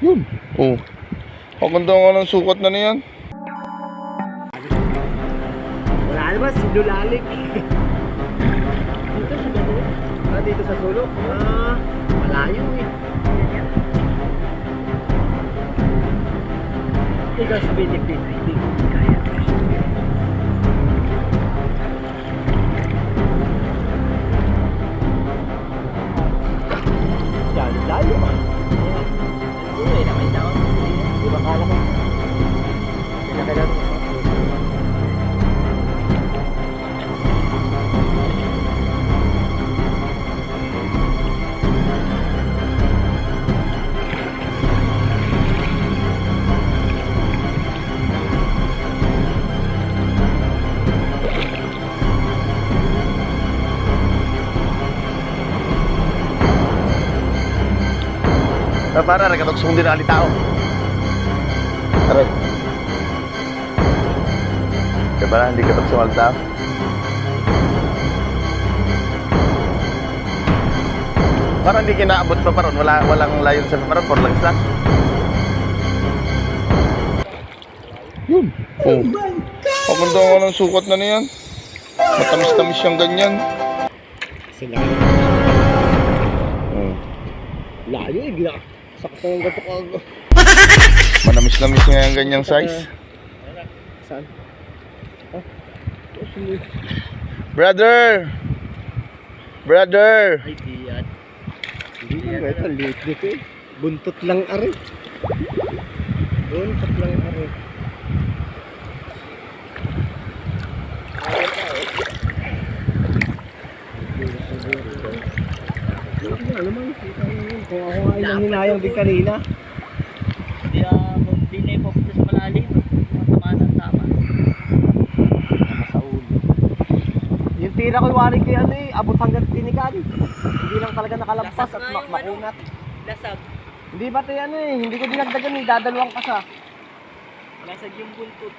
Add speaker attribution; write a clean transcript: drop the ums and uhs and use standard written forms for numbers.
Speaker 1: Yun. Oh. Ang ganda nga ng sukat na niyan.
Speaker 2: Wala naman, sinulalik. Dito sa gano'n? Dito sa sulok? Malayo eh. Ikaw sabihin, hindi kaya. Yan, layo. Uy, naman daw. Di ba kala ko? Pinakailan mo.
Speaker 1: Para nagkatuksong din ali tao. Aray. Para hindi katuksong ali tao. Parang hindi kinaabot pa paron. Walang layon sa paron. For lang slash. Yun. Oh. Ang ganda nga ng sukat na niyan. Matamis-tamis siyang ganyan.
Speaker 2: Sila. Layo eh, gila. Sakto ng gato ka.
Speaker 1: Manamis-namis nga yung ganyang size.
Speaker 2: Saan?
Speaker 1: Brother! Brother!
Speaker 2: Ay, diyan. Hindi nga ito, late dito eh. Buntot lang ari. Buntot lang ari. Ano man, kung ako nga ilang hinayang din kanina.
Speaker 3: Hindi na ipapunta sa malalim. Matamaan ang tama.
Speaker 2: Sa ulo. Yung tira ko iwarin kay ano eh, abot hanggang tinigan. Hindi lang talaga nakalampas at makunat.
Speaker 3: Lasag.
Speaker 2: Hindi ba ito yan eh, hindi ko dinagdagan eh, dadalawang kasa.
Speaker 3: Lasag yung buntot.